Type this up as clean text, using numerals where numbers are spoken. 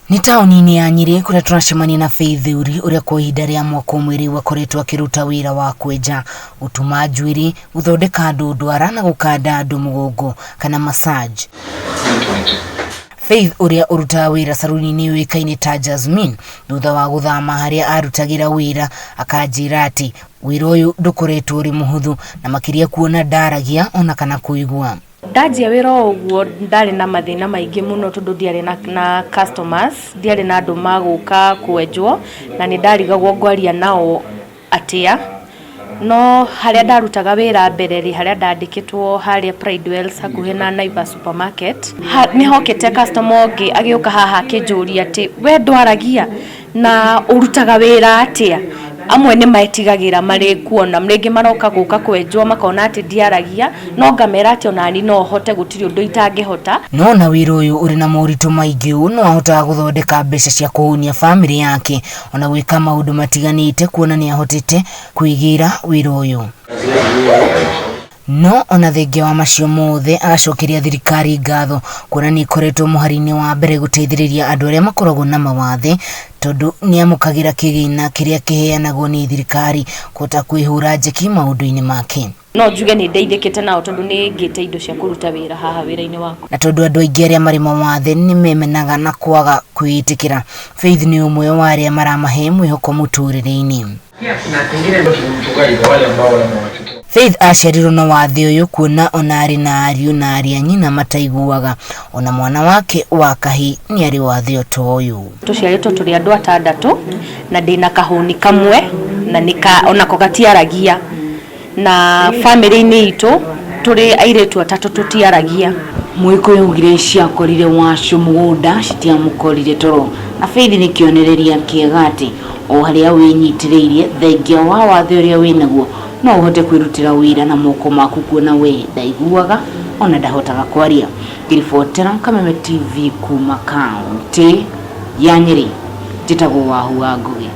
Ni tauni-inĩ ya Nyeri kuria tunacemania na Faith Uri uria kwa ihinda rĩa mwaka ũmwe rĩu akoretwo akĩruta wĩra wa kwenja, gũtuma njuĩrĩ, gũthondeka andũ ndwara na gũkanda andũ mũgongo kana massage. Faith uria urutaga wĩra saruni-inĩ yũĩkaine ta Jasmine thutha wa gũthama harĩa arutagĩra wĩra akanjĩra atĩ wĩra ũyũ ndũkoretwo ũrĩ mũhũthũ na makĩria kuona ndaragia ona kana kũigua. Ndajia wĩra ũguo ndarĩ na mathĩna maingĩ mũno tondũ ndiarĩ na customers, ndiarĩ na andũ magũka kwenjwo na nĩ ndarigagwo ngwaria nao atĩa. No harĩa ndarutaga wĩra mbere harĩa ndandĩkĩtwo harĩa Pride Wells hakuhĩ na Naivas supermarket, nĩ hokete customer ũngĩ agĩũka haha akĩnjũria atĩ we ndwaragia na ũrutaga wĩra atĩa. Amwe nĩ maetigagĩra marĩ kuona mrĩngĩ maroka gũka kwenjwo makona atĩ ndiaragia, no ngamera atĩ onani no hote gũtirĩ ũndũ itangĩhota. No na wĩra ũyũ ũrĩ na moritũ maingĩ ũũ no ahotaga gũthondeka mbeca cia kũhũnia famĩlĩ yake ona gwĩka maũndũ matiganĩte kuona nĩ ahotete kwĩgĩra wĩra ũyũ. No ona thengia wa macio mothe agacokeria thirikari ngatho kuona nĩ ikoretwo mũhari-inĩ wa mbere gũteithĩrĩria andũ arĩa makoragwo na mawathe tondũ nĩ amũkagĩra kĩgĩna kĩrĩa kĩheanagwo nĩ thirikari kũhota kwĩhũra njeki maũndũ-inĩ make. No njuge nĩ ndeithĩkĩte nao tondũ nĩ ngĩte indo cia kũruta wĩra haha wĩra-inĩ wakwa. Na tondũ andũ aingĩ arĩa marĩ mawathe nĩ memenaga na kwaga kwĩĩtĩkĩra, Faith nĩ ũmwe wa arĩa maramahe mwĩhoko mũtũrĩre-inĩ. Faith aciarirwo na wathe ũyũ kuona ona arĩ na ariũ na arĩ a nyina mataiguaga, ona mwana wake wa kahĩ nĩ arĩ wathe ta ũyũ. Tũciarĩtwo tũrĩ andũ atandatũ na ndĩna kahũni kamwe na onako gatiaragia, na famĩlĩ-inĩ itũ tũrĩ airĩtu atatũ tũtiaragia. Mũĩkũyũ augire ciakorire wacio mũgũnda citiamũkorire toro, na Faith nĩ kĩonereria kĩega atĩ o harĩa wĩnyitĩrĩirie thengia wa wathe ũrĩa wĩnaguo no ũhote kwĩrutĩra wĩra na moko maku kuona we ndaiguaga ona ndahotaga kwaria. Ngĩribotera Kameme TV kuma kaunti ya Nyeri, njĩtagwo Wahua Ngugi.